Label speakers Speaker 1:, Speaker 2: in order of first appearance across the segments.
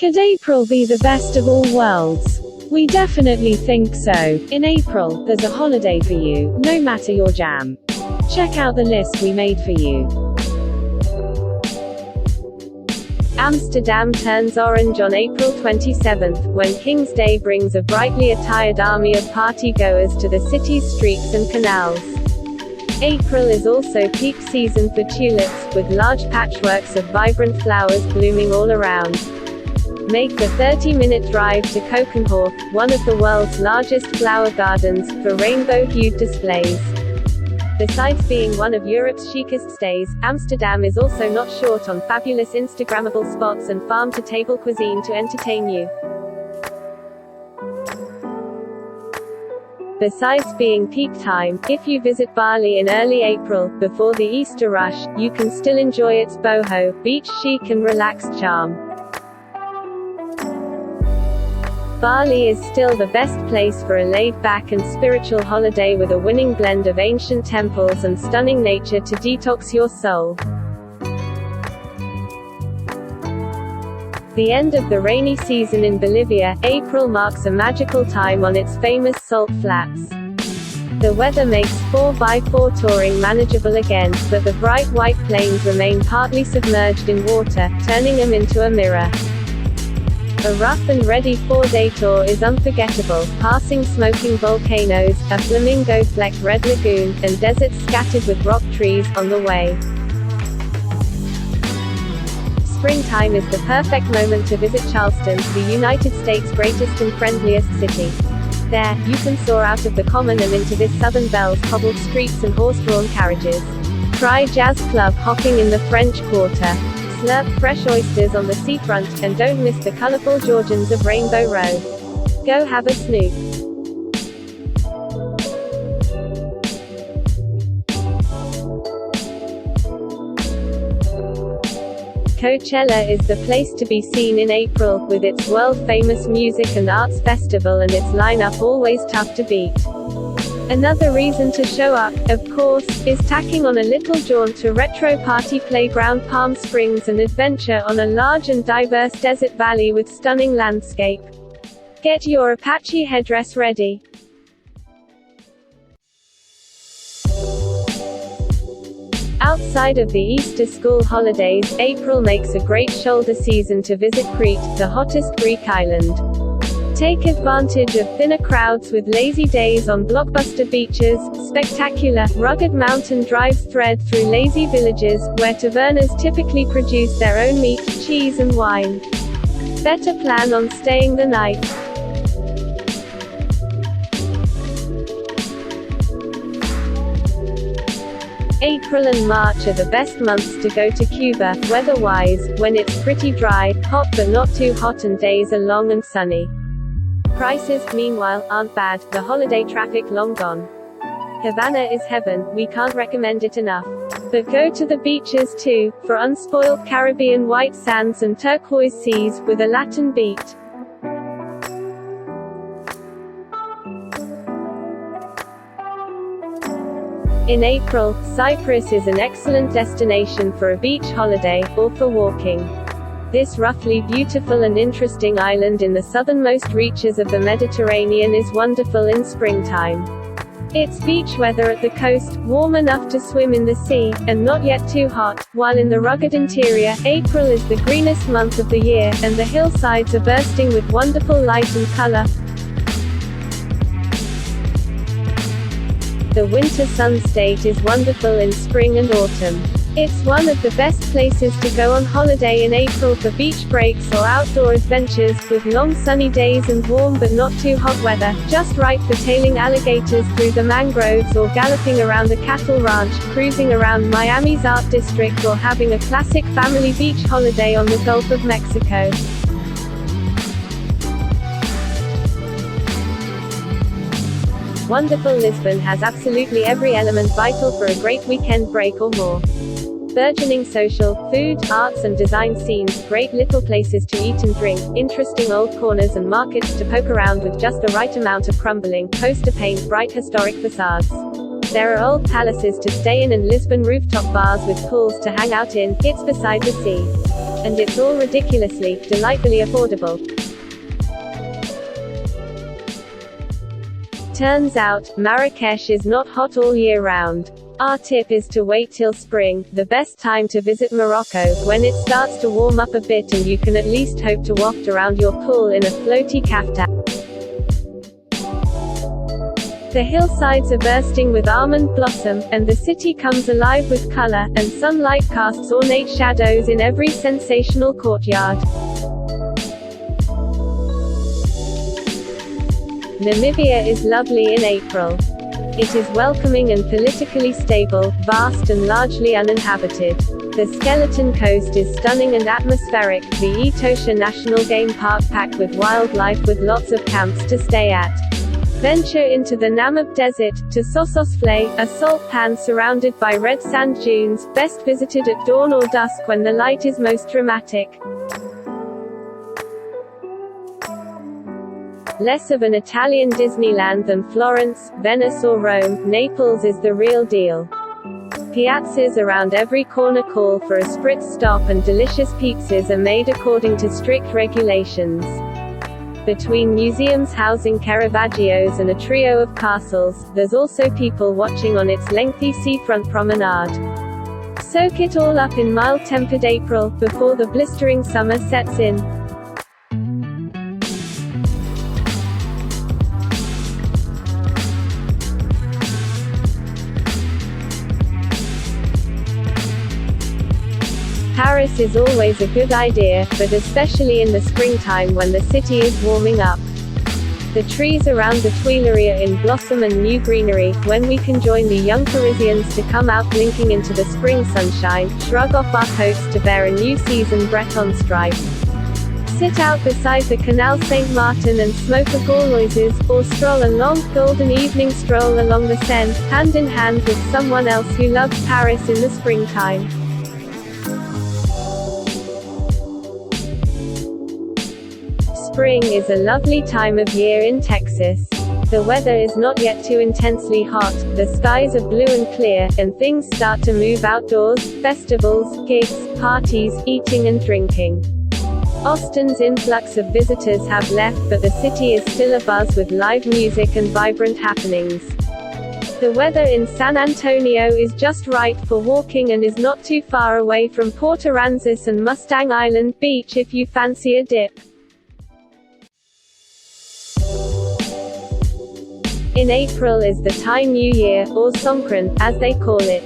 Speaker 1: Could April be the best of all worlds? We definitely think so. In April, there's a holiday for you, no matter your jam. Check out the list we made for you.
Speaker 2: Amsterdam turns orange on April 27th, when King's Day brings a brightly attired army of party-goers to the city's streets and canals. April is also peak season for tulips, with large patchworks of vibrant flowers blooming all around. Make the 30-minute drive to Coachella, one of the world's largest flower gardens, for rainbow-hued displays. Besides being one of Europe's chicest stays, Amsterdam is also not short on fabulous Instagrammable spots and farm-to-table cuisine to entertain you. Besides being peak time, if you visit Barley in early April, before the Easter rush, you can still enjoy its boho, beach chic and relaxed charm. Barley is still the best place for a laid-back and spiritual holiday with a winning blend of ancient temples and stunning nature to detox your soul. The end of the rainy season in Bolivia, April marks a magical time on its famous salt flats. The weather makes 4x4 touring manageable again, but the bright white plains remain partly submerged in water, turning them into a mirror. A rough and ready 4-day tour is unforgettable, passing smoking volcanoes, a flamingo-flecked red lagoon, and deserts scattered with rock trees, on the way. Springtime is the perfect moment to visit Charleston, the United States' greatest and friendliest city. There, you can soar out of the common and into this Southern Belle's cobbled streets and horse-drawn carriages. Try jazz club hopping in the French Quarter. Slurp fresh oysters on the seafront, and don't miss the colorful Georgians of Rainbow Row. Go have a snoop. Coachella is the place to be seen in April, with its world-famous music and arts festival and its lineup always tough to beat. Another reason to show up, of course, is tacking on a little jaunt to retro party playground Palm Springs and adventure on a large and diverse desert valley with stunning landscape. Get your Apache headdress ready. Outside of the Easter school holidays, April makes a great shoulder season to visit Crete, the hottest Greek island. Take advantage of thinner crowds with lazy days on blockbuster beaches, spectacular, rugged mountain drives thread through lazy villages, where tavernas typically produce their own meat, cheese and wine. Better plan on staying the night. April and March are the best months to go to Cuba, weather-wise, when it's pretty dry, hot but not too hot and days are long and sunny. Prices, meanwhile, aren't bad, the holiday traffic long gone. Havana is heaven, we can't recommend it enough. But go to the beaches too, for unspoiled Caribbean white sands and turquoise seas, with a Latin beat. In April, Cyprus is an excellent destination for a beach holiday, or for walking. This roughly beautiful and interesting island in the southernmost reaches of the Mediterranean is wonderful in springtime. It's beach weather at the coast, warm enough to swim in the sea, and not yet too hot, while in the rugged interior, April is the greenest month of the year, and the hillsides are bursting with wonderful light and color. The winter sun state is wonderful in spring and autumn. It's one of the best places to go on holiday in April for beach breaks or outdoor adventures, with long sunny days and warm but not too hot weather, just right for tailing alligators through the mangroves or galloping around a cattle ranch, cruising around Miami's art district or having a classic family beach holiday on the Gulf of Mexico. Wonderful Lisbon has absolutely every element vital for a great weekend break or more. Burgeoning social, food, arts and design scenes, great little places to eat and drink, interesting old corners and markets to poke around with just the right amount of crumbling, poster paint, bright historic facades. There are old palaces to stay in and Lisbon rooftop bars with pools to hang out in, it's beside the sea. And it's all ridiculously, delightfully affordable. Turns out, Marrakech is not hot all year round. Our tip is to wait till spring, the best time to visit Morocco, when it starts to warm up a bit and you can at least hope to waft around your pool in a floaty kaftan. The hillsides are bursting with almond blossom, and the city comes alive with color, and sunlight casts ornate shadows in every sensational courtyard. Namibia is lovely in April. It is welcoming and politically stable, vast and largely uninhabited. The Skeleton Coast is stunning and atmospheric, the Etosha National Game Park packed with wildlife with lots of camps to stay at. Venture into the Namib Desert, to Sossusvlei, a salt pan surrounded by red sand dunes, best visited at dawn or dusk when the light is most dramatic. Less of an Italian Disneyland than Florence, Venice or Rome, Naples is the real deal. Piazzas around every corner call for a spritz stop and delicious pizzas are made according to strict regulations. Between museums housing Caravaggios and a trio of castles, there's also people watching on its lengthy seafront promenade. Soak it all up in mild-tempered April, before the blistering summer sets in. Paris is always a good idea, but especially in the springtime when the city is warming up. The trees around the Tuileries are in blossom and new greenery, when we can join the young Parisians to come out blinking into the spring sunshine, shrug off our coats to bear a new season Breton stripe. Sit out beside the Canal Saint-Martin and smoke a Gauloises, or stroll a long, golden evening stroll along the Seine, hand in hand with someone else who loves Paris in the springtime. Spring is a lovely time of year in Texas. The weather is not yet too intensely hot, the skies are blue and clear, and things start to move outdoors, festivals, gigs, parties, eating and drinking. Austin's influx of visitors have left, but the city is still abuzz with live music and vibrant happenings. The weather in San Antonio is just right for walking and is not too far away from Port Aransas and Mustang Island Beach if you fancy a dip. In April is the Thai New Year, or Songkran, as they call it.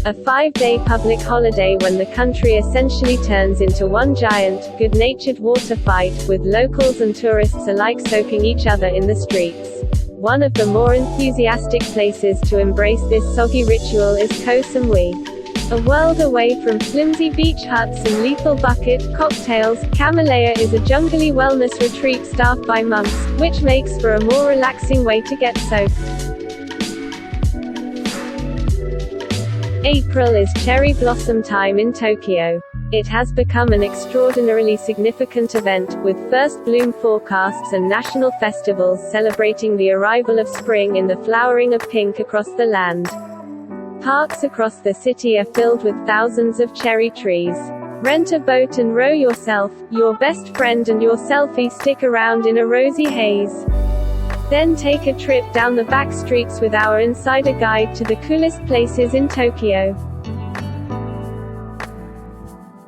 Speaker 2: A 5-day public holiday when the country essentially turns into one giant, good-natured water fight, with locals and tourists alike soaking each other in the streets. One of the more enthusiastic places to embrace this soggy ritual is Koh Samui. A world away from flimsy beach huts and lethal bucket cocktails, Kamalaya is a jungly wellness retreat staffed by monks, which makes for a more relaxing way to get soaked. April is cherry blossom time in Tokyo. It has become an extraordinarily significant event, with first bloom forecasts and national festivals celebrating the arrival of spring in the flowering of pink across the land. Parks across the city are filled with thousands of cherry trees. Rent a boat and row yourself, your best friend and your selfie stick around in a rosy haze. Then take a trip down the back streets with our insider guide to the coolest places in Tokyo.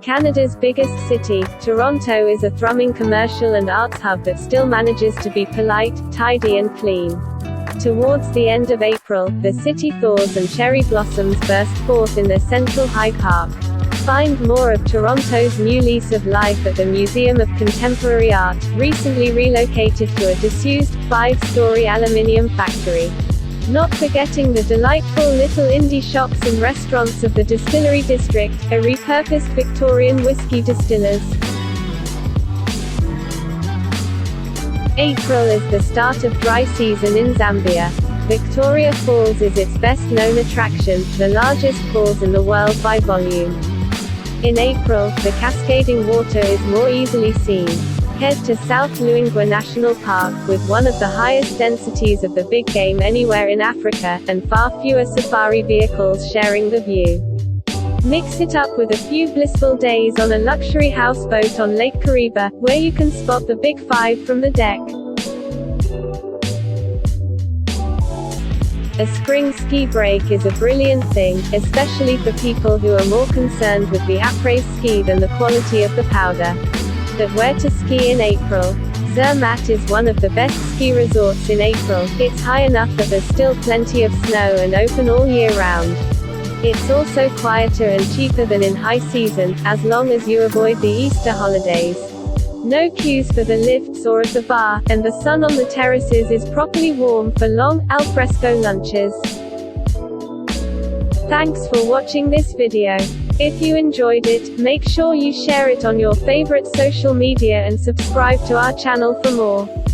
Speaker 2: Canada's biggest city, Toronto is a thrumming commercial and arts hub that still manages to be polite, tidy and clean. Towards the end of April, the city thaws and cherry blossoms burst forth in the central High Park. Find more of Toronto's new lease of life at the Museum of Contemporary Art, recently relocated to a disused, 5-story aluminium factory. Not forgetting the delightful little indie shops and restaurants of the Distillery District, a repurposed Victorian whiskey distillers. April is the start of dry season in Zambia. Victoria Falls is its best-known attraction, the largest falls in the world by volume. In April, the cascading water is more easily seen. Head to South Luangwa National Park, with one of the highest densities of the big game anywhere in Africa, and far fewer safari vehicles sharing the view. Mix it up with a few blissful days on a luxury houseboat on Lake Kariba, where you can spot the Big Five from the deck. A spring ski break is a brilliant thing, especially for people who are more concerned with the après-ski than the quality of the powder. But where to ski in April? Zermatt is one of the best ski resorts in April. It's high enough that there's still plenty of snow and open all year round. It's also quieter and cheaper than in high season, as long as you avoid the Easter holidays. No queues for the lifts or at the bar, and the sun on the terraces is properly warm for long, alfresco lunches. Thanks for watching this video. If you enjoyed it, make sure you share it on your favorite social media and subscribe to our channel for more.